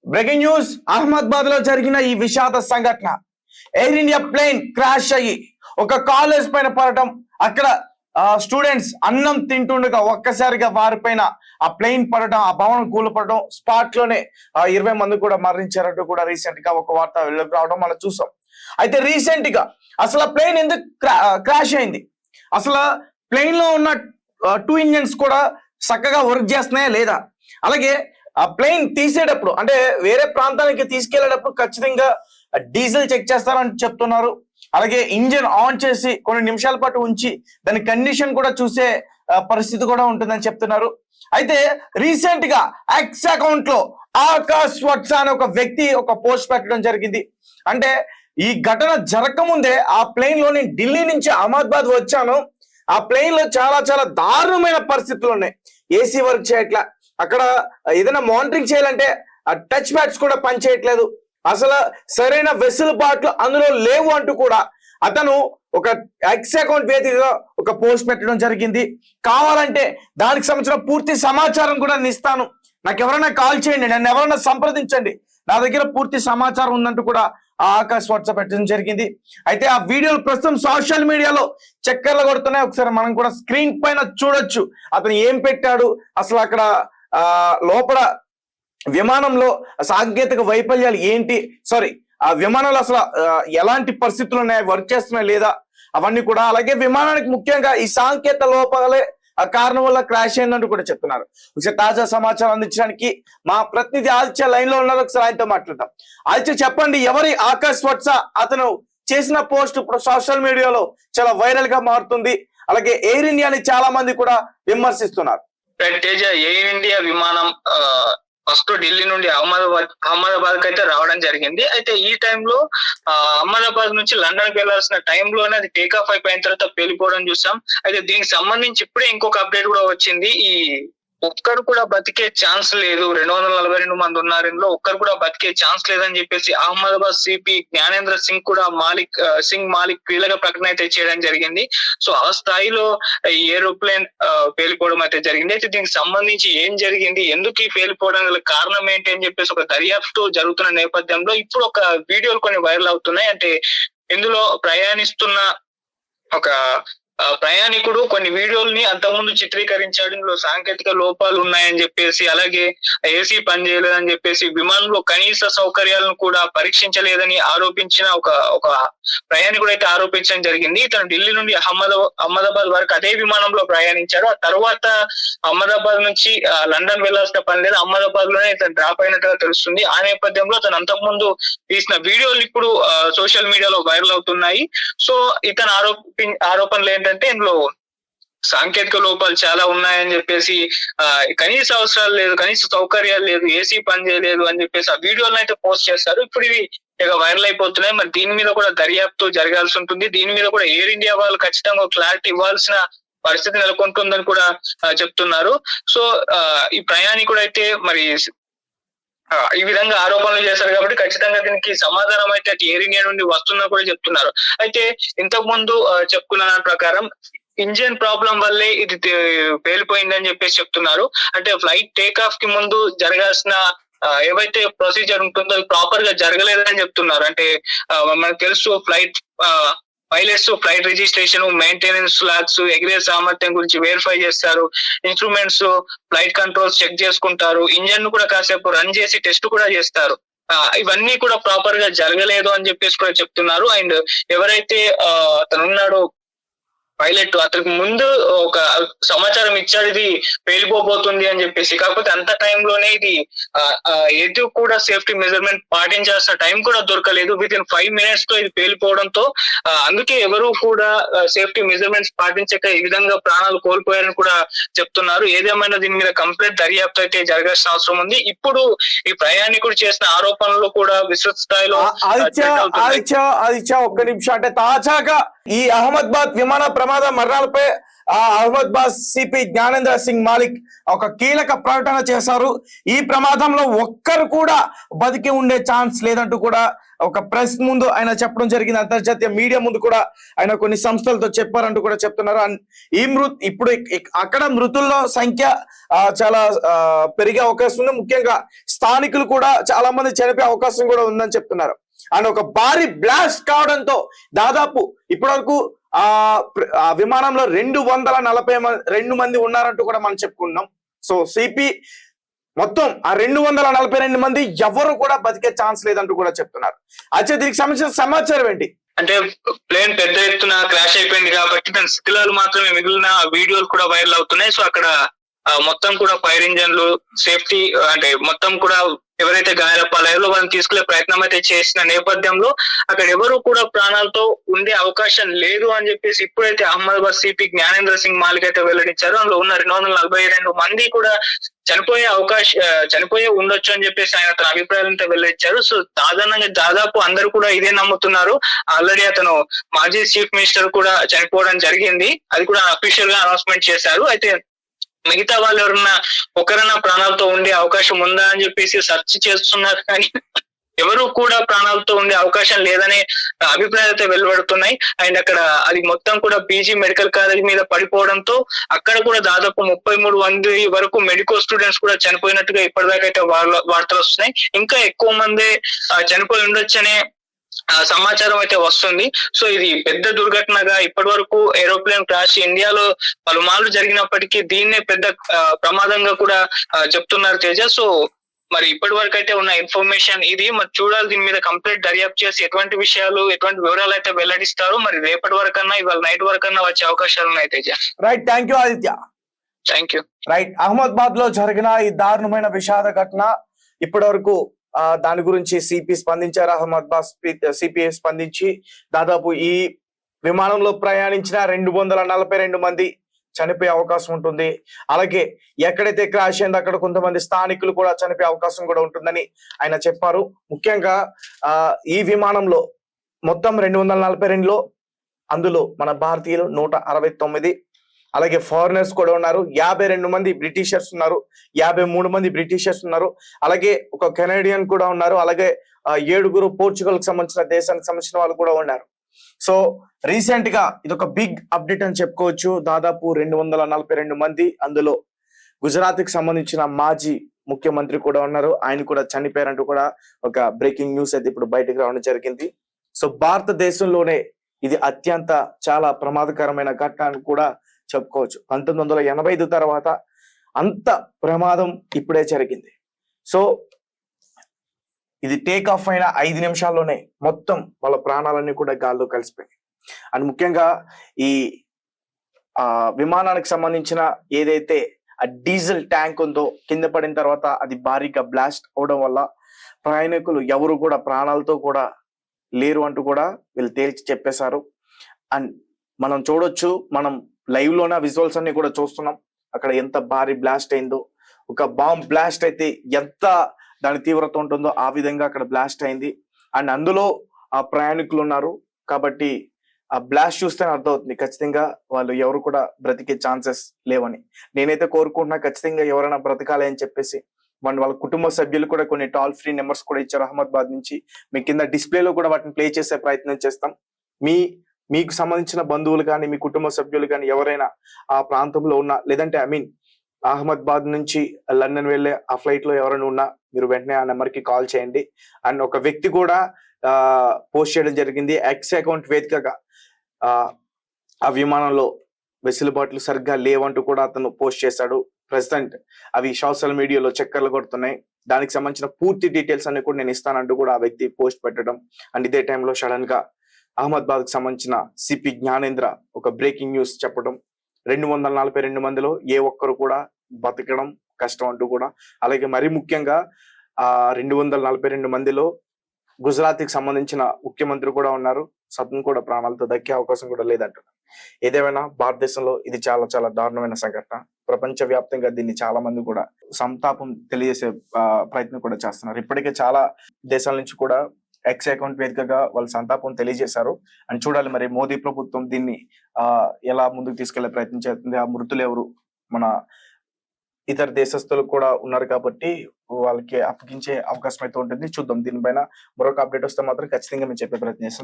Breaking news, Ahmedabad లో జరిగిన ఈ విషాద సంఘటన. ఎయిర్ ఇండియా ప్లేన్ క్రాష్ అయ్యి ఒక కాలేజ్ పైన పడటం, అక్కడ స్టూడెంట్స్ అన్నం తింటుండగా ఒక్కసారిగా వారిపైన ఆ ప్లేన్ పడటం, ఆ భవనం కూలపడటం, స్పాట్ లోనే 20 మంది కూడా మరణించారంటూ కూడా రీసెంట్ గా ఒక వార్త వెళ్ళకు రావడం మనం చూసాం. అయితే రీసెంట్ గా అసలు ఆ ప్లేన్ ఎందుకు క్రాష్ అయింది, అసలు ప్లేన్ లో ఉన్న 2 ఇంజన్స్ కూడా చక్కగా వర్క్ చేస్తున్నాయా లేదా, అలాగే ఆ ప్లేన్ తీసేటప్పుడు అంటే వేరే ప్రాంతానికి తీసుకెళ్లేటప్పుడు ఖచ్చితంగా డీజిల్ చెక్ చేస్తారని చెప్తున్నారు. అలాగే ఇంజిన్ ఆన్ చేసి కొన్ని నిమిషాల పాటు ఉంచి దాని కండిషన్ కూడా చూసే పరిస్థితి కూడా ఉంటుందని చెప్తున్నారు. అయితే రీసెంట్ గా ఎక్స్ అకౌంట్ లో ఆకాష్ వత్స అనే ఒక వ్యక్తి ఒక పోస్ట్ పెట్టడం జరిగింది. అంటే ఈ ఘటన జరగకముందే ఆ ప్లేన్ లో నేను ఢిల్లీ నుంచి అహ్మదాబాద్ వచ్చాను, ఆ ప్లేన్ లో చాలా చాలా దారుణమైన పరిస్థితులు ఉన్నాయి. ఏసీ వర్క్ చేయట్లా, అక్కడ ఏదైనా మానిటరింగ్ చేయాలంటే ఆ టచ్ ప్యాడ్స్ కూడా పనిచేయట్లేదు, అసలు సరైన వెసులుబాట్లు అందులో లేవు అంటూ కూడా అతను ఒక ఎక్స్ అకౌంట్ వేదికగా ఒక పోస్ట్ పెట్టడం జరిగింది. కావాలంటే దానికి సంబంధించిన పూర్తి సమాచారం కూడా నేను ఇస్తాను, నాకు ఎవరైనా కాల్ చేయండి, నన్ను ఎవరైనా సంప్రదించండి, నా దగ్గర పూర్తి సమాచారం ఉందంటూ కూడా ఆకాష్ వాట్సాప్ పెట్టడం జరిగింది. అయితే ఆ వీడియోలు ప్రస్తుతం సోషల్ మీడియాలో చక్కర్లు కొడుతున్నాయి. ఒకసారి మనం కూడా స్క్రీన్ పైన చూడొచ్చు అతను ఏం పెట్టాడు, అసలు అక్కడ లోపల విమానంలో సాంకేతిక వైఫల్యాలు ఏంటి, సారీ ఆ విమానంలో అసలు ఎలాంటి పరిస్థితులు ఉన్నాయి, వర్క్ చేస్తున్నాయి లేదా అవన్నీ కూడా, అలాగే విమానానికి ముఖ్యంగా ఈ సాంకేతిక లోపాలే ఆ కారణం వల్ల క్రాష్ అయిందంటూ కూడా చెప్తున్నారు. ఒకసారి తాజా సమాచారం అందించడానికి మా ప్రతినిధి ఆదిత్య లైన్ లో ఉన్నారు, ఒకసారి ఆయనతో మాట్లాడదాం. ఆదిత్య, చెప్పండి, ఎవరి ఆకాష్ వత్స? అతను చేసిన పోస్ట్ ఇప్పుడు సోషల్ మీడియాలో చాలా వైరల్ గా మారుతుంది, అలాగే ఎయిర్ ఇండియాని చాలా మంది కూడా విమర్శిస్తున్నారు. తేజ, ఎయిర్ ఇండియా విమానం ఫస్ట్ ఢిల్లీ నుండి అహ్మదాబాద్ కి అయితే రావడం జరిగింది. అయితే ఈ టైంలో అహ్మదాబాద్ నుంచి లండన్ కి వెళ్లాల్సిన టైంలోనే అది టేక్ ఆఫ్ అయిపోయిన తర్వాత పేలిపోవడం చూసాం. అయితే దీనికి సంబంధించి ఇప్పుడే ఇంకొక అప్డేట్ కూడా వచ్చింది. ఈ ఒక్కరు కూడా బతికే ఛాన్స్ లేదు, 242 మంది ఉన్నారు, ఇందులో ఒక్కరు కూడా బతికే ఛాన్స్ లేదని చెప్పేసి అహ్మదాబాద్ సిపి జ్ఞానేంద్ర సింగ్ కూడా మాలిక్ కీలక ప్రకటన అయితే చేయడం జరిగింది. సో ఆ స్థాయిలో ఈ ఏరోప్లేన్ పేలిపోవడం అయితే జరిగింది. అయితే దీనికి సంబంధించి ఏం జరిగింది, ఎందుకు ఈ పేలిపోవడం గల కారణం ఏంటి అని చెప్పేసి ఒక దర్యాప్తు జరుగుతున్న నేపథ్యంలో ఇప్పుడు ఒక వీడియోలు కొన్ని వైరల్ అవుతున్నాయి. అంటే ఇందులో ప్రయాణిస్తున్న ఒక ప్రయాణికుడు కొన్ని వీడియోల్ని అంతకుముందు చిత్రీకరించాడు, ఇందులో సాంకేతిక లోపాలు ఉన్నాయని చెప్పేసి, అలాగే ఏసీ పనిచేయలేదని చెప్పేసి, విమానంలో కనీస సౌకర్యాలను కూడా పరీక్షించలేదని ఆరోపించిన ఒక ప్రయాణికుడు అయితే ఆరోపించడం జరిగింది. ఇతను ఢిల్లీ నుండి అహ్మదాబాద్ వరకు అదే విమానంలో ప్రయాణించాడు. ఆ తర్వాత అహ్మదాబాద్ నుంచి లండన్ వెళ్లాల్సిన పని లేదు, అహ్మదాబాద్ లోనే ఇతను డ్రాప్ అయినట్టుగా తెలుస్తుంది. ఆ నేపథ్యంలో అతను అంతకుముందు తీసిన వీడియోలు ఇప్పుడు సోషల్ మీడియాలో వైరల్ అవుతున్నాయి. సో ఇతను ఆరోపణలు ఏంటంటే ఇందులో సాంకేతిక లోపాలు చాలా ఉన్నాయని చెప్పేసి, కనీస అవసరాలు లేదు, కనీస సౌకర్యాలు లేదు, ఏసీ పని చేయలేదు అని చెప్పేసి ఆ వీడియోలను అయితే పోస్ట్ చేస్తారు. ఇప్పుడు ఇవి ఇక వైరల్ అయిపోతున్నాయి. మరి దీని మీద కూడా దర్యాప్తు జరగాల్సి ఉంటుంది. దీని మీద కూడా ఎయిర్ ఇండియా వాళ్ళు ఖచ్చితంగా క్లారిటీ ఇవ్వాల్సిన పరిస్థితి నెలకొంటుందని కూడా చెప్తున్నారు. సో ఈ ప్రయాణికుడు అయితే మరి ఈ విధంగా ఆరోపణలు చేశారు కాబట్టి ఖచ్చితంగా దీనికి సమాధానం అయితే ఎయిర్ ఇండియా నుండి వస్తుందని కూడా చెప్తున్నారు. అయితే ఇంతకు ముందు చెప్పుకున్న దాని ప్రకారం ఇంజిన్ ప్రాబ్లం వల్లే ఇది పేలిపోయిందని చెప్పేసి చెప్తున్నారు. అంటే ఫ్లైట్ టేక్ ఆఫ్ కి ముందు జరగాల్సిన ఏవైతే ప్రొసీజర్ ఉంటుందో అది ప్రాపర్ గా జరగలేదని చెప్తున్నారు. అంటే మనకు తెలుసు pilots flight registration, maintenance logs, ఎగిరే సామర్థ్యం గురించి వెరిఫై చేస్తారు, ఇన్స్ట్రుమెంట్స్, ఫ్లైట్ కంట్రోల్స్ చెక్ చేసుకుంటారు, ఇంజన్ ను కూడా కాసేపు రన్ చేసి టెస్ట్ కూడా చేస్తారు. ఇవన్నీ కూడా ప్రాపర్ గా జరగలేదు అని చెప్పేసి కూడా చెప్తున్నారు. అండ్ ఎవరైతే అతను ఉన్నాడో పైలట్, అతనికి ముందు ఒక సమాచారం ఇచ్చాడు ఇది పేలిపోబోతుంది అని చెప్పేసి, కాకపోతే అంత టైంలోనే ఇది ఏది కూడా సేఫ్టీ మెజర్మెంట్ పాటించాల్సిన టైం కూడా దొరకలేదు. విత్ ఇన్ 5 minutes తో ఇది పేలిపోవడంతో అందుకే ఎవరు కూడా సేఫ్టీ మెజర్మెంట్స్ పాటించక ఈ విధంగా ప్రాణాలు కోల్పోయారని కూడా చెప్తున్నారు. ఏదేమైనా దీని మీద కంప్లీట్ దర్యాప్తు అయితే జరగాల్సిన అవసరం ఉంది. ఇప్పుడు ఈ ప్రయాణికుడు చేసిన ఆరోపణలు కూడా విస్తృత స్థాయిలో ఒక్క నిమిషం, అంటే తాజాగా ఈ అహ్మదాబాద్ విమాన ప్రమాద మరణాలపై అహ్మదాబాద్ సిపి జ్ఞానేంద్ర సింగ్ మాలిక్ ఒక కీలక ప్రకటన చేశారు. ఈ ప్రమాదంలో ఒక్కరు కూడా బతికి ఉండే ఛాన్స్ లేదంటూ కూడా ఒక ప్రెస్ ముందు ఆయన చెప్పడం జరిగింది. అంతర్జాతీయ మీడియా ముందు కూడా ఆయన కొన్ని సంస్థలతో చెప్పారంటూ కూడా చెప్తున్నారు. ఇప్పుడు అక్కడ మృతుల్లో సంఖ్య చాలా పెరిగే అవకాశం ఉంది. ముఖ్యంగా స్థానికులు కూడా చాలా మంది చనిపోయే అవకాశం కూడా ఉందని చెప్తున్నారు. అండ్ ఒక భారీ బ్లాస్ట్ కావడంతో దాదాపు ఇప్పటి వరకు ఆ విమానంలో 242 మంది ఉన్నారంటూ కూడా మనం చెప్పుకున్నాం. సో సిపి మొత్తం ఆ 242 మంది ఎవరు కూడా బతికే ఛాన్స్ లేదంటూ కూడా చెప్తున్నారు. అయితే దీనికి సంబంధించిన సమాచారం ఏంటి అంటే ప్లేన్ పెద్ద ఎత్తున క్రాష్ అయిపోయింది కాబట్టి దాని శిథిలాలు మాత్రమే మిగిలిన వీడియోలు కూడా వైరల్ అవుతున్నాయి. సో అక్కడ మొత్తం కూడా ఫైర్ ఇంజన్లు సేఫ్టీ అంటే మొత్తం కూడా ఎవరైతే గాయాలపాలయ్యారో వాళ్ళని తీసుకునే ప్రయత్నం అయితే చేసిన నేపథ్యంలో అక్కడ ఎవరు కూడా ప్రాణాలతో ఉండే అవకాశం లేదు అని చెప్పేసి ఇప్పుడైతే అహ్మదాబాద్ సిపి జ్ఞానేంద్ర సింగ్ మాలిక్ అయితే వెల్లడించారు. అందులో ఉన్న 242 మంది కూడా చనిపోయే ఉండొచ్చు అని చెప్పేసి ఆయన తన అభిప్రాయాలంతా వెల్లడించారు. సో సాధారణంగా దాదాపు అందరూ కూడా ఇదే నమ్ముతున్నారు. ఆల్రెడీ అతను మాజీ చీఫ్ మినిస్టర్ కూడా చనిపోవడం జరిగింది. అది కూడా అఫీషియల్ గా అనౌన్స్మెంట్ చేశారు. అయితే మిగతా వాళ్ళు ఎవరన్నా ఒకరైనా ప్రాణాలతో ఉండే అవకాశం ఉందా అని చెప్పేసి సెర్చ్ చేస్తున్నారు, కానీ ఎవరు కూడా ప్రాణాలతో ఉండే అవకాశం లేదనే అభిప్రాయాలు అయితే వెలువడుతున్నాయి. అండ్ అక్కడ అది మొత్తం కూడా పీజీ మెడికల్ కాలేజ్ మీద పడిపోవడంతో అక్కడ కూడా దాదాపు 33 మంది వరకు మెడికల్ స్టూడెంట్స్ కూడా చనిపోయినట్టుగా ఇప్పటిదాకా అయితే వార్తలు వస్తున్నాయి. ఇంకా ఎక్కువ మంది చనిపోయి ఉండొచ్చనే సమాచారం అయితే వస్తుంది. సో ఇది పెద్ద దుర్ఘటనగా ఇప్పటి వరకు ఏరోప్లేన్ క్రాష్ ఇండియాలో పలుమార్లు జరిగినప్పటికీ దీన్నే పెద్ద ప్రమాదంగా కూడా చెప్తున్నారు తేజ. సో మరి ఇప్పటి వరకు అయితే ఉన్న ఇన్ఫర్మేషన్ ఇది. మరి చూడాలి దీని మీద కంప్లీట్ దర్యాప్తు చేసి ఎటువంటి వివరాలు అయితే వెల్లడిస్తారో. మరి రేపటి వరకన్నా ఇవాళ నైట్ వరకన్నా వచ్చే అవకాశాలు ఉన్నాయి Teja. Right, thank you Aditya. Thank you. Right, Ahmedabad లో జరిగిన ఈ దారుణమైన విషాద ఘటన ఇప్పటి వరకు దాని గురించి సిపి స్పందించారు. అహ్మదాబాద్ సిపి స్పందించి దాదాపు ఈ విమానంలో ప్రయాణించిన 242 మంది చనిపోయే అవకాశం ఉంటుంది. అలాగే ఎక్కడైతే క్రాష్ అయిందో అక్కడ కొంతమంది స్థానికులు కూడా చనిపోయే అవకాశం కూడా ఉంటుందని ఆయన చెప్పారు. ముఖ్యంగా ఈ విమానంలో మొత్తం 242లో అందులో మన భారతీయులు 169, అలాగే ఫారినర్స్ కూడా ఉన్నారు. 52 మంది బ్రిటిషర్స్ ఉన్నారు, 53 మంది బ్రిటిషర్స్ ఉన్నారు, అలాగే ఒక కెనడియన్ కూడా ఉన్నారు, అలాగే 7 పోర్చుగల్ కి సంబంధించిన దేశానికి సంబంధించిన వాళ్ళు కూడా ఉన్నారు. సో రీసెంట్ గా ఇది ఒక బిగ్ అప్డేట్ అని చెప్పుకోవచ్చు. దాదాపు 242 మంది, అందులో గుజరాత్ కి సంబంధించిన మాజీ ముఖ్యమంత్రి కూడా ఉన్నారు, ఆయన కూడా చనిపోయారంటూ కూడా ఒక బ్రేకింగ్ న్యూస్ అయితే ఇప్పుడు బయటకు రావడం జరిగింది. సో భారతదేశంలోనే ఇది అత్యంత చాలా ప్రమాదకరమైన ఘటన అని కూడా చెప్పుకోవచ్చు. 1985 తర్వాత అంత ప్రమాదం ఇప్పుడే జరిగింది. సో ఇది టేక్ ఆఫ్ అయిన 5 నిమిషాల్లోనే మొత్తం వాళ్ళ ప్రాణాలన్నీ కూడా గాల్లో కలిసిపోయాయి. అండ్ ముఖ్యంగా ఈ విమానానికి సంబంధించిన ఏదైతే ఆ డీజిల్ ట్యాంక్ ఉందో కింద పడిన తర్వాత అది భారీగా బ్లాస్ట్ అవడం వల్ల ప్రయాణికులు ఎవరు కూడా ప్రాణాలతో కూడా లేరు అంటూ కూడా వీళ్ళు తేల్చి చెప్పేశారు. అండ్ మనం చూడొచ్చు, మనం లైవ్ లోన విజువల్స్ అన్ని కూడా చూస్తున్నాం. అక్కడ ఎంత భారీ బ్లాస్ట్ అయిందో, ఒక బాంబ్ బ్లాస్ట్ అయితే ఎంత దాని తీవ్రత ఉంటుందో ఆ విధంగా అక్కడ బ్లాస్ట్ అయింది. అండ్ అందులో ఆ ప్రయాణికులు ఉన్నారు కాబట్టి ఆ బ్లాస్ట్ చూస్తే అర్థమవుతుంది ఖచ్చితంగా వాళ్ళు ఎవరు కూడా బ్రతికే ఛాన్సెస్ లేవని. నేనైతే కోరుకుంటున్నా ఖచ్చితంగా ఎవరైనా బ్రతకాలి అని చెప్పేసి. వాళ్ళ కుటుంబ సభ్యులు కూడా కొన్ని టోల్ ఫ్రీ నెంబర్స్ కూడా ఇచ్చారు అహ్మదాబాద్ నుంచి. మీ కింద డిస్ప్లేలో కూడా వాటిని ప్లే చేసే ప్రయత్నం చేస్తాం. మీకు సంబంధించిన బంధువులు కానీ మీ కుటుంబ సభ్యులు కానీ ఎవరైనా ఆ ప్రాంతంలో ఉన్నా, లేదంటే అహ్మదాబాద్ నుంచి లండన్ వెళ్ళే ఆ ఫ్లైట్ లో ఎవరైనా ఉన్నా మీరు వెంటనే ఆ నెంబర్ కి కాల్ చేయండి. అండ్ ఒక వ్యక్తి కూడా పోస్ట్ చేయడం జరిగింది ఎక్స్ అకౌంట్ వేదికగా. ఆ విమానంలో వెసులుబాట్లు సరిగ్గా లేవంటూ కూడా అతను పోస్ట్ చేశాడు. ప్రెసెంట్ అవి సోషల్ మీడియాలో చక్కర్లు కొడుతున్నాయి. దానికి సంబంధించిన పూర్తి డీటెయిల్స్ అన్ని కూడా నేను ఇస్తానంటూ కూడా ఆ వ్యక్తి పోస్ట్ పెట్టడం. అండ్ ఇదే టైంలో సడన్ గా అహ్మదాబాద్ కి సంబంధించిన సిపి జ్ఞానేంద్ర ఒక బ్రేకింగ్ న్యూస్ చెప్పడం, 242 మందిలో ఏ ఒక్కరు కూడా బతకడం కష్టం అంటూ కూడా. అలాగే మరీ ముఖ్యంగా 242 మందిలో గుజరాత్ కి సంబంధించిన ముఖ్యమంత్రి కూడా ఉన్నారు. సతన్ కూడా ప్రాణాలతో దక్కే అవకాశం కూడా లేదంటున్నారు. ఏదేమైనా భారతదేశంలో ఇది చాలా చాలా దారుణమైన సంఘటన. ప్రపంచ వ్యాప్తంగా దీన్ని చాలా మంది కూడా సంతాపం తెలియజేసే ప్రయత్నం కూడా చేస్తున్నారు. ఇప్పటికే చాలా దేశాల నుంచి కూడా ఎక్స్ అకౌంట్ వేదికగా వాళ్ళ సంతాపం తెలియజేశారు. అని చూడాలి మరి మోదీ ప్రభుత్వం దీన్ని ఎలా ముందుకు తీసుకెళ్లే ప్రయత్నం చేస్తుంది. ఆ మృతులు ఎవరు, మన ఇతర దేశస్తులు కూడా ఉన్నారు కాబట్టి వాళ్ళకి అప్పగించే అవకాశం అయితే ఉంటుంది. చూద్దాం, దీనిపైన మరొక అప్డేట్ వస్తే మాత్రం ఖచ్చితంగా మేము చెప్పే ప్రయత్నం చేస్తాం.